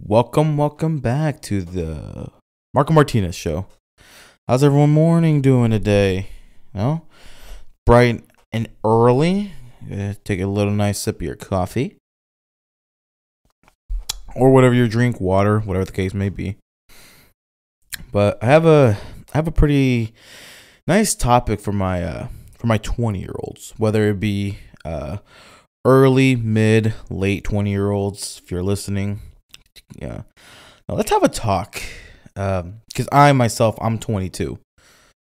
Welcome back to the Marco Martinez show. How's everyone morning doing today? Bright and early. Take a little nice sip of your coffee. Or whatever you drink, water, whatever the case may be. But I have a pretty nice topic for my 20-year-olds, whether it be early, mid, late 20-year-olds, if you're listening. Yeah. Now let's have a talk. Because I'm 22.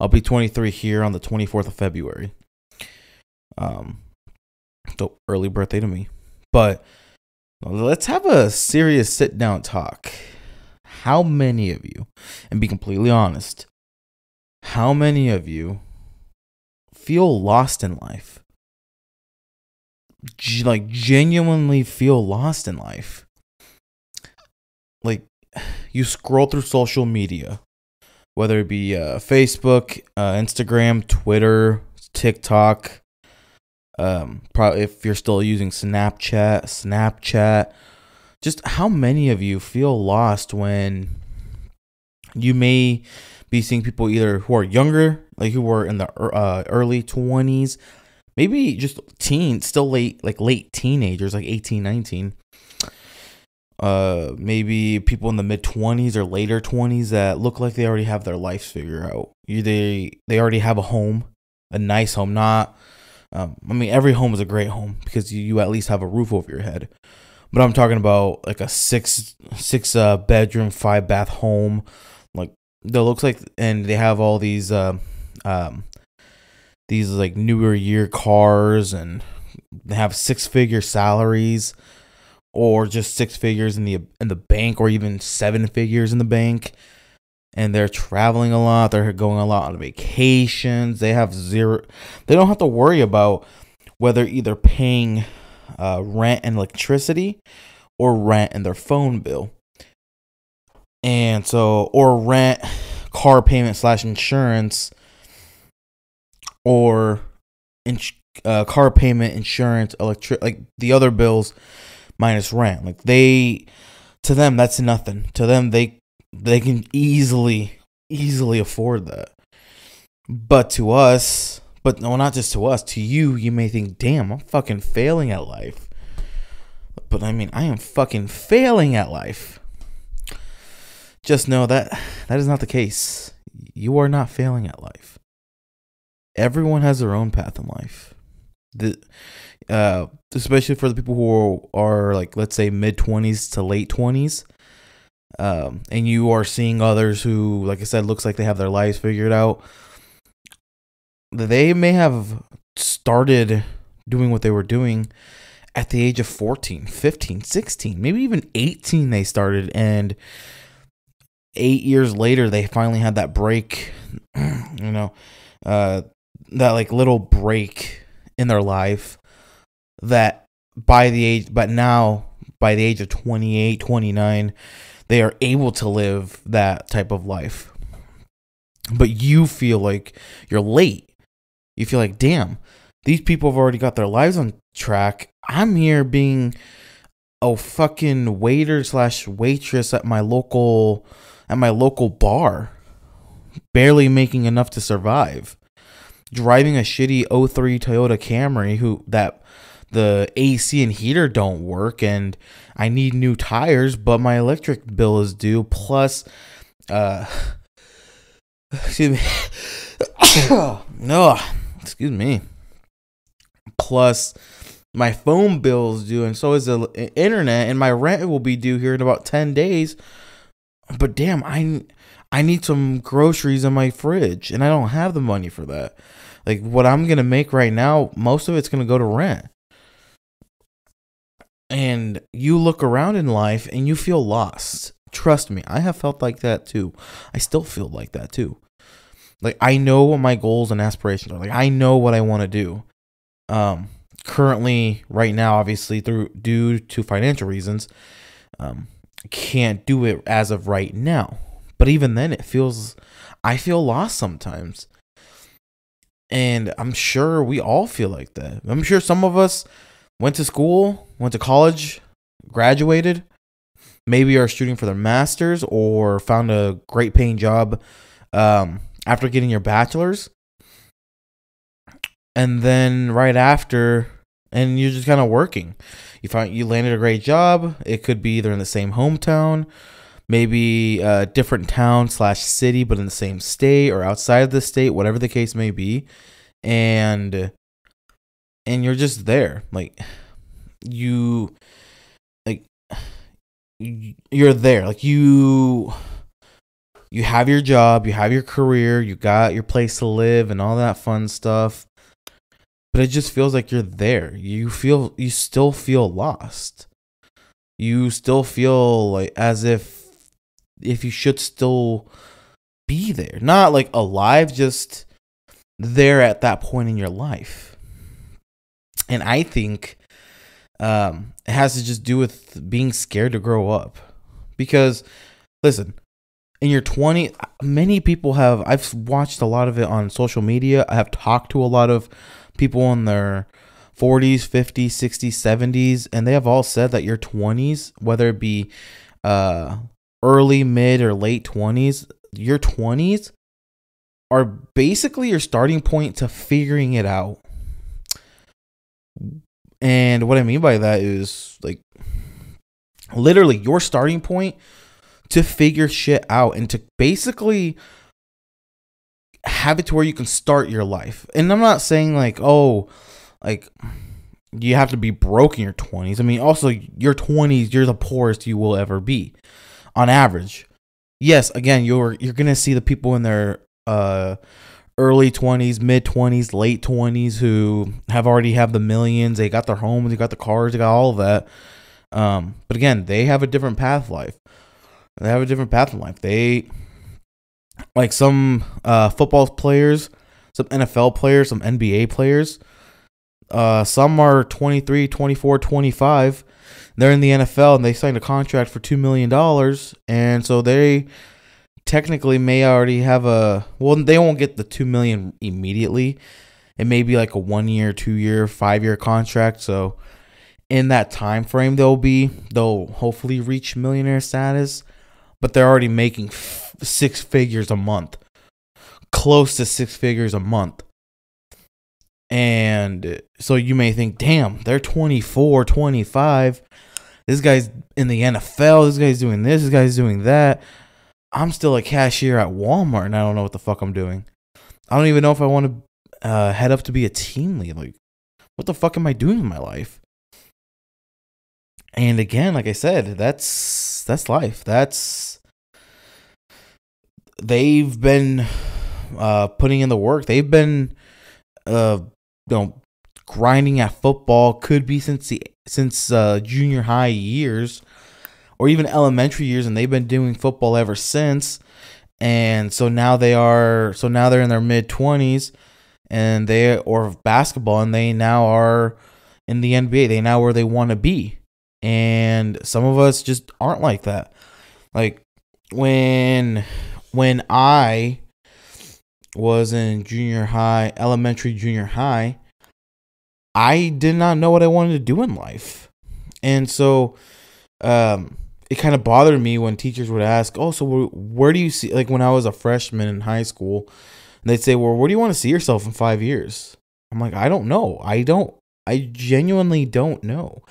I'll be 23 here on the 24th of February. So early birthday to me. But let's have a serious sit down talk. How many of you, and be completely honest, how many of you feel lost in life? Like genuinely feel lost in life? Like, you scroll through social media, whether it be Facebook, Instagram, Twitter, TikTok, probably if you're still using Snapchat. Just how many of you feel lost when you may be seeing people either who are younger, like who were in the early 20s, maybe just teens, still late teenagers, like 18, 19. Maybe people in the mid 20s or later 20s that look like they already have their lives figured out. They already have a home, a nice home. Not, every home is a great home because you at least have a roof over your head. But I'm talking about like a six bedroom, 5-bath home, like that looks like, and they have all these like newer year cars, and they have 6-figure salaries. Or just 6 figures in the bank, or even 7 figures in the bank, and they're traveling a lot. They're going a lot on vacations. They have zero. They don't have to worry about whether either paying rent and electricity, or rent and their phone bill, and so or rent, car payment / insurance, or car payment, insurance, like the other bills. Minus rent. Like to them, that's nothing. To them, they can easily afford that. But to us, not just to us, to you may think, damn, I'm fucking failing at life. But I am fucking failing at life. Just know that is not the case. You are not failing at life. Everyone has their own path in life. Especially for the people who are like, let's say, mid 20s to late 20s, and you are seeing others who, like I said, looks like they have their lives figured out. They may have started doing what they were doing at the age of 14, 15, 16, maybe even 18 they started, and 8 years later they finally had that break, that like little break in their life, that by the age of 28, 29, they are able to live that type of life. But you feel like you're late. You feel like, damn, these people have already got their lives on track. I'm here being a fucking waiter / waitress at my local bar, barely making enough to survive. Driving a shitty 03 Toyota Camry that the AC and heater don't work, and I need new tires, but my electric bill is due. Plus, excuse me. No, excuse me. Plus, my phone bill is due, and so is the internet, and my rent will be due here in about 10 days. But damn, I need some groceries in my fridge, and I don't have the money for that. Like, what I'm going to make right now, most of it's going to go to rent. And you look around in life and you feel lost. Trust me, I have felt like that too. I still feel like that too. Like, I know what my goals and aspirations are. Like, I know what I want to do. Currently, right now, obviously, due to financial reasons, can't do it as of right now. But even then, I feel lost sometimes. And I'm sure we all feel like that. I'm sure some of us went to school, went to college, graduated, maybe are shooting for their masters or found a great paying job after getting your bachelor's. And then right after, and you're just kind of working. You landed a great job. It could be either in the same hometown, maybe a different town / city, but in the same state or outside of the state, whatever the case may be. And you're just there. Like you're there. Like you have your job, you have your career, you got your place to live and all that fun stuff. But it just feels like you're there. You still feel lost. You still feel like as if you should still be there. Not like alive, just there at that point in your life. And I think it has to just do with being scared to grow up. Because, listen, in your 20s, many people I've watched a lot of it on social media. I have talked to a lot of people in their 40s, 50s, 60s, 70s, and they have all said that your 20s, whether it be early, mid, or late 20s, your 20s are basically your starting point to figuring it out. And what I mean by that is, like, literally your starting point to figure shit out and to basically have it to where you can start your life. And I'm not saying like, oh, like you have to be broke in your 20s. I mean, also your 20s, you're the poorest you will ever be on average. Yes, again, you're going to see the people in their early 20s, mid 20s, late 20s who already have the millions. They got their homes, they got the cars, they got all of that. But again, they have a different path in life. They, like some football players, some NFL players, some NBA players, some are 23, 24, 25. They're in the NFL and they signed a contract for $2 million. And so they technically may already have they won't get the $2 million immediately. It may be like a 1 year, 2 year, 5 year contract. So in that time frame, they'll hopefully reach millionaire status, but they're already making 6 figures a month, close to 6 figures a month. And so you may think, damn, they're 24, 25. This guy's in the NFL. This guy's doing this. This guy's doing that. I'm still a cashier at Walmart, and I don't know what the fuck I'm doing. I don't even know if I want to head up to be a team lead. Like, what the fuck am I doing in my life? And again, like I said, that's life. They've been putting in the work. They've been grinding at football. Could be since junior high years or even elementary years, and they've been doing football ever since. And so now they're in their mid 20s, and or basketball, and they now are in the NBA. They now where they want to be. And some of us just aren't like that. Like when I was in elementary, junior high, I did not know what I wanted to do in life. And so it kind of bothered me when teachers would ask, oh, so where do you see, like when I was a freshman in high school, and they'd say, well, where do you want to see yourself in 5 years? I'm like, I don't know. I genuinely don't know.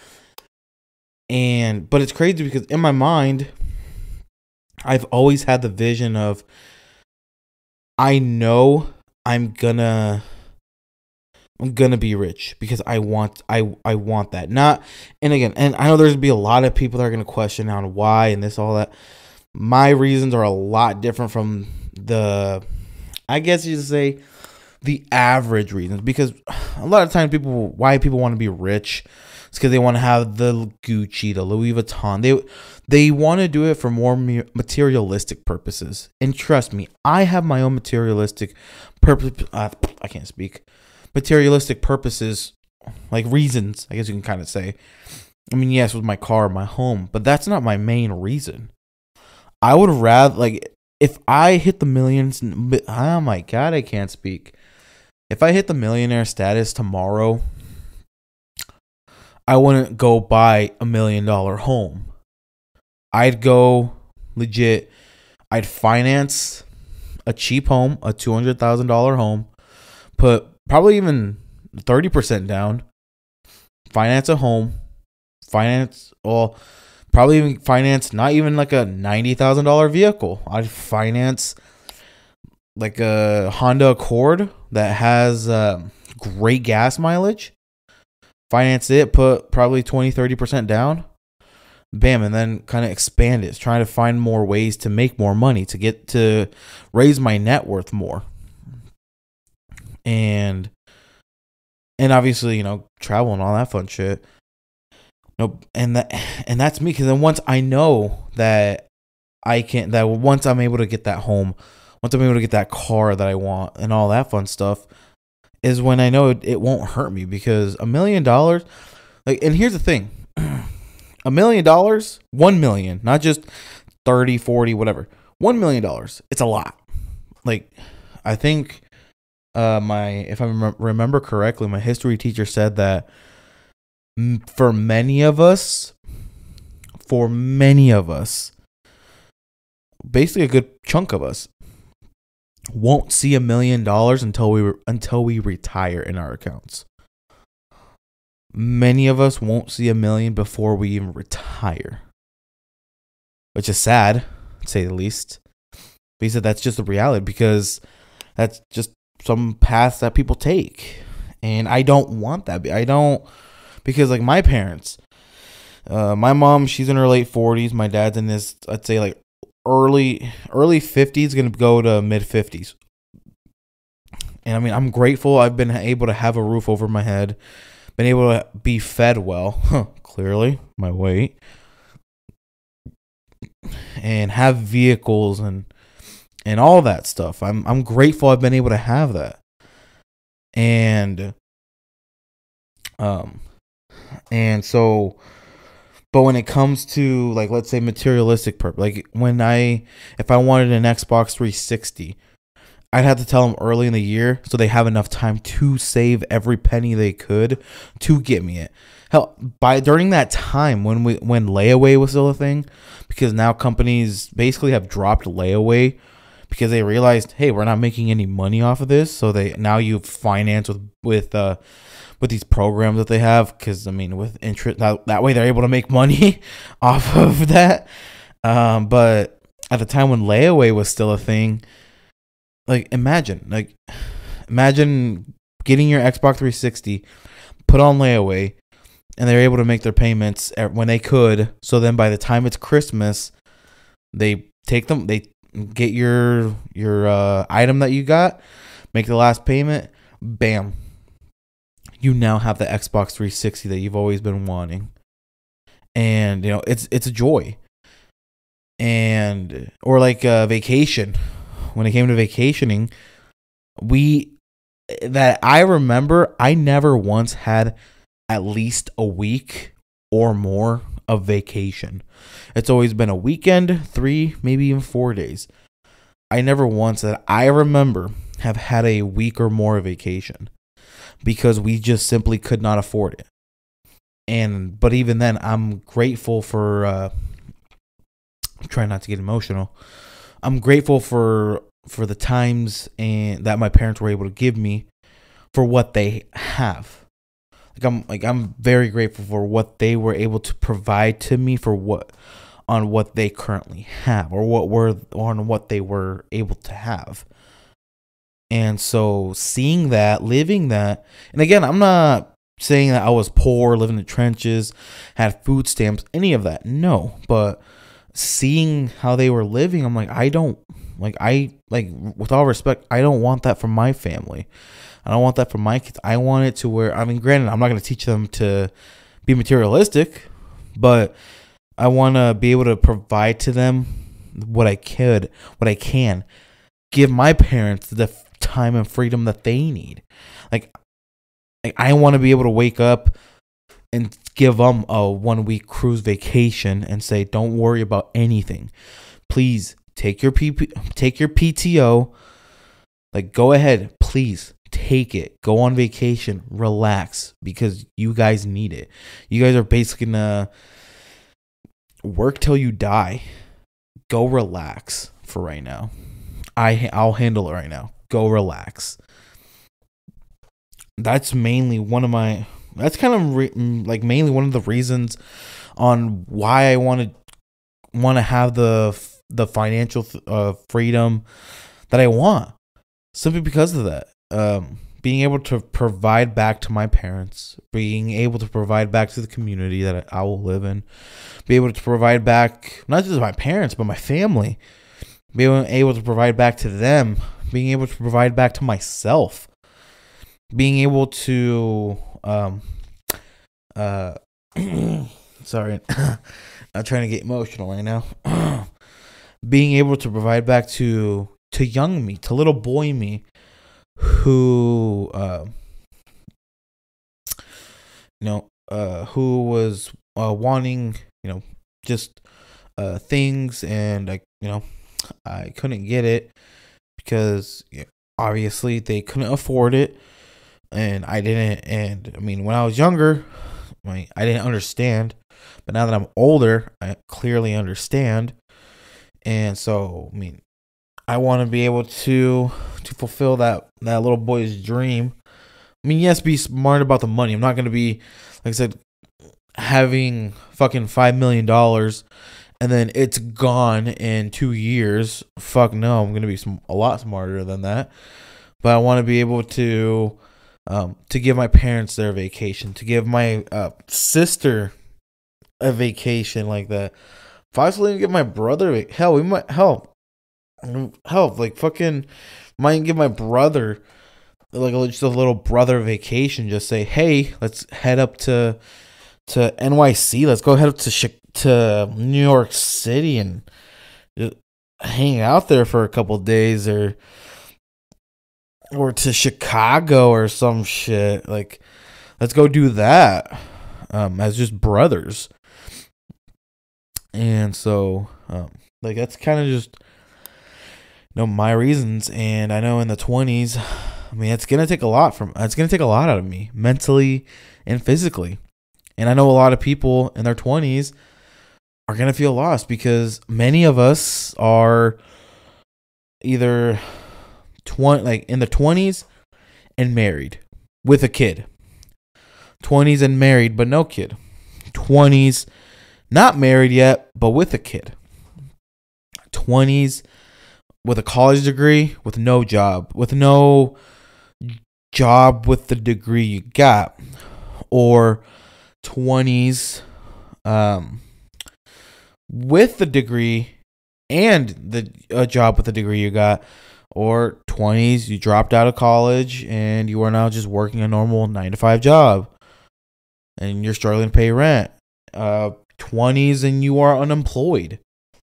But it's crazy because in my mind, I've always had the vision of, I know I'm gonna be rich because I want that. Not, and again, and I know there's gonna be a lot of people that are gonna question on why and this, all that. My reasons are a lot different from I guess you could say, the average reasons, because a lot of times why people want to be rich, it's because they want to have the Gucci, the Louis Vuitton. They want to do it for more materialistic purposes. And trust me, I have my own materialistic materialistic purposes, like reasons, I guess you can kind of say. I mean, yes, with my car, my home, but that's not my main reason. I would rather, like, if I hit the millions, oh my God, I can't speak. If I hit the millionaire status tomorrow, I wouldn't go buy $1 million home. I'd go legit. I'd finance a cheap home, a $200,000 home, put probably even 30% down, finance a home, probably even finance not even like a $90,000 vehicle. I'd finance like a Honda Accord that has great gas mileage. Finance it, put probably 20-30% down. Bam, and then kind of expand it. Trying to find more ways to make more money, to get to raise my net worth more. And obviously, travel and all that fun shit. And that's me, because then once I know that once I'm able to get that home, once I'm able to get that car that I want and all that fun stuff, is when I know it won't hurt me, because $1 million, like, and here's the thing, $1 million, 1 million, not just 30, 40, whatever, $1 million, it's a lot. Like, I think if I remember correctly, my history teacher said that for many of us, basically a good chunk of us, won't see $1 million until we retire in our accounts. Many of us won't see $1 million before we even retire, which is sad, to say the least. But he said that's just the reality, because that's just some paths that people take, and I don't want that. Because like my parents, my mom, she's in her late 40s. My dad's in his, I'd say, like early 50s, gonna go to mid 50s. And I mean, I'm grateful I've been able to have a roof over my head, been able to be fed well, clearly, my weight, and have vehicles and all that stuff. I'm grateful I've been able to have that. And so, but when it comes to, like, let's say materialistic purpose, like if I wanted an Xbox 360, I'd have to tell them early in the year so they have enough time to save every penny they could to get me it. Hell, during that time when layaway was still a thing, because now companies basically have dropped layaway because they realized, hey, we're not making any money off of this. So now you finance with these programs that they have, because I mean, with interest, that way they're able to make money off of that. But at the time when layaway was still a thing, like imagine getting your Xbox 360 put on layaway, and they're able to make their payments when they could. So then by the time it's Christmas, they get your item that you got, make the last payment, bam, you now have the Xbox 360 that you've always been wanting. And it's a joy. And or like vacation. When it came to vacationing, I remember I never once had at least a week or more of vacation. It's always been a weekend, 3, maybe even 4 days. I never once that I remember have had a week or more of vacation, because we just simply could not afford it. But even then, I'm grateful for, I'm trying not to get emotional. I'm grateful for the times that my parents were able to give me for what they have. I'm very grateful for what they were able to provide to me on what they currently have, or what they were able to have. And so seeing that, living that, and again, I'm not saying that I was poor, living in the trenches, had food stamps, any of that. No, but seeing how they were living, I'm like, with all respect, I don't want that for my family. I don't want that for my kids. I want it to where, I mean, granted, I'm not going to teach them to be materialistic, but I want to be able to provide to them what I can. Give my parents the time and freedom that they need. Like I want to be able to wake up and give them a 1 week cruise vacation and say, don't worry about anything. Please take your PTO. Like, go ahead, please take it. Go on vacation, relax, because you guys need it. You guys are basically work till you die. Go relax for right now. I'll handle it right now. Go relax. That's mainly that's kind of mainly one of the reasons on why I want to have the financial freedom that I want. Simply because of that. Being able to provide back to my parents, being able to provide back to the community that I will live in, be able to provide back not just my parents but my family, being able to provide back to them, being able to provide back to myself, being able to sorry, I'm trying to get emotional right now. Being able to provide back to young me, to little boy me, who who was wanting just things, and I couldn't get it because obviously they couldn't afford it, and I didn't. And I mean, when I was younger, I didn't understand, but now that I'm older, I clearly understand. And so, I mean, I want to be able to fulfill that little boy's dream. I mean, yes, be smart about the money. I'm not going to be, like I said, having fucking $5 million and then it's gone in 2 years. Fuck no, I'm going to be a lot smarter than that. But I want to be able to give my parents their vacation, to give my sister a vacation like that. If I was to give my brother, we might like fucking might give my brother like just a little brother vacation. Just say, hey, let's head up to NYC. Let's go head up to New York City and just hang out there for a couple days, or to Chicago or some shit. Like, let's go do that as just brothers. And so like that's kind of just my reasons. And I know in the 20s, I mean, it's gonna take a lot out of me, mentally and physically. And I know a lot of people in their 20s are gonna feel lost because many of us are either in the 20s and married with a kid, 20s and married but no kid, 20s not married yet but with a kid, 20s with a college degree with no job with the degree you got, or 20s with the degree and a job with the degree you got, or 20s you dropped out of college and you are now just working a normal 9-to-5 job and you're struggling to pay rent. 20s and you are unemployed,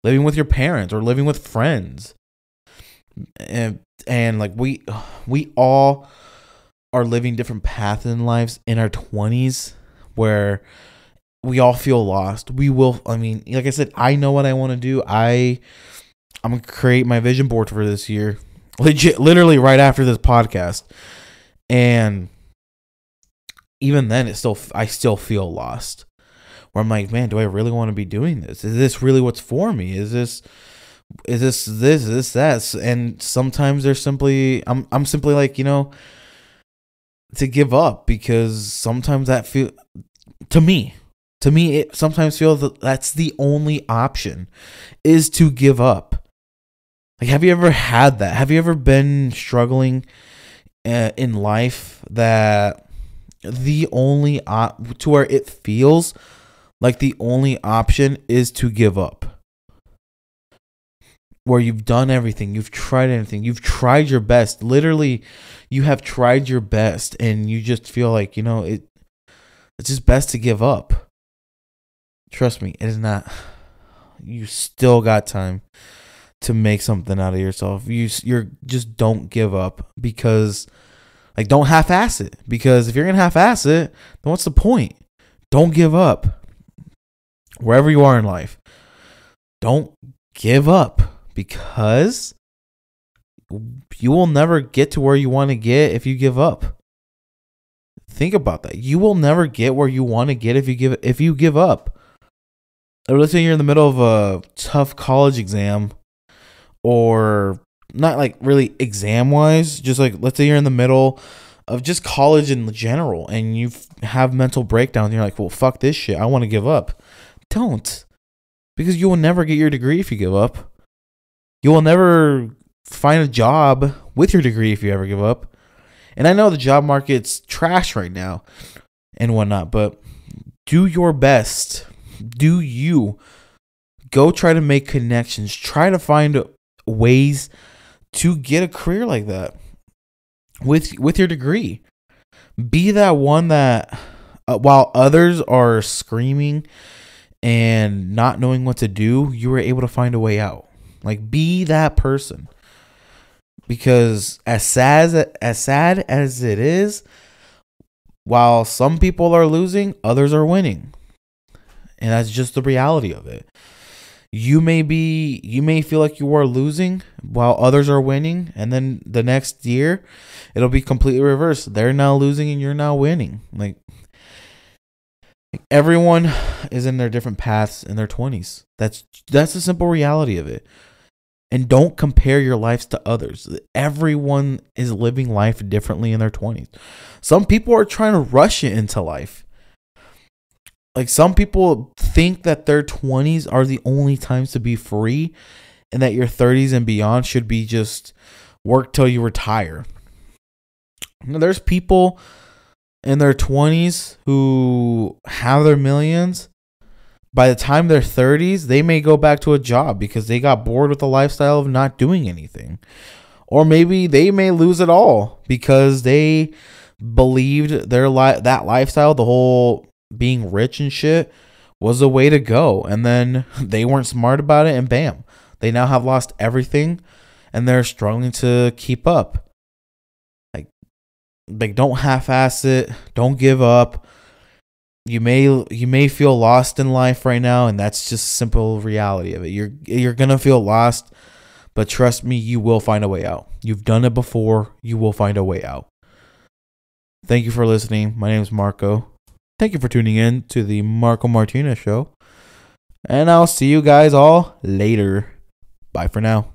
living with your parents or living with friends. And like we all are living different paths in lives in our 20s where we all feel lost. I mean, like I said, I know what I want to do. I'm going to create my vision board for this year. Literally right after this podcast. And even then I still feel lost. Where I'm like, man, do I really want to be doing this? Is this really what's for me? Is this that? And sometimes I'm simply like, to give up, because sometimes that to me it sometimes feels that that's the only option, is to give up. Like, have you ever had that? Have you ever been struggling in life that the only to where it feels like the only option is to give up? Where you've done everything, you've tried anything, you've tried your best. Literally, you have tried your best, and you just feel like, it's just best to give up. Trust me, it is not. You still got time to make something out of yourself. You're just don't give up, because don't half-ass it. Because if you're gonna half-ass it, then what's the point? Don't give up. Wherever you are in life, don't give up, because you will never get to where you want to get if you give up. Think about that. You will never get where you want to get if you give up. Or let's say you're in the middle of a tough college exam, or not like really exam wise, just like let's say you're in the middle of just college in general and you have mental breakdowns and you're like, well, fuck this shit, I want to give up. Don't. Because you will never get your degree if you give up. You will never find a job with your degree if you ever give up. And I know the job market's trash right now and whatnot, but do your best. Do you. Go try to make connections. Try to find ways to get a career like that with your degree. Be that one that, while others are screaming and not knowing what to do, you were able to find a way out. Like, be that person. Because as sad as it is, while some people are losing, others are winning. And that's just the reality of it. You may feel like you are losing while others are winning, and then the next year it'll be completely reversed. They're now losing and you're now winning. Like, everyone is in their different paths in their 20s. That's the simple reality of it. And don't compare your lives to others. Everyone is living life differently in their 20s. Some people are trying to rush it into life. Like, some people think that their 20s are the only times to be free, and that your 30s and beyond should be just work till you retire. Now, there's people in their 20s who have their millions. By the time they're 30s, they may go back to a job because they got bored with the lifestyle of not doing anything. Or maybe they may lose it all because they believed that lifestyle, the whole being rich and shit, was the way to go. And then they weren't smart about it, and bam, they now have lost everything and they're struggling to keep up. Like, don't half-ass it. Don't give up. You may feel lost in life right now, and that's just simple reality of it. You're gonna feel lost, but trust me, you will find a way out. You've done it before. You will find a way out. Thank you for listening. My name is Marco. Thank you for tuning in to the Marco Martinez Show, and I'll see you guys all later. Bye for now.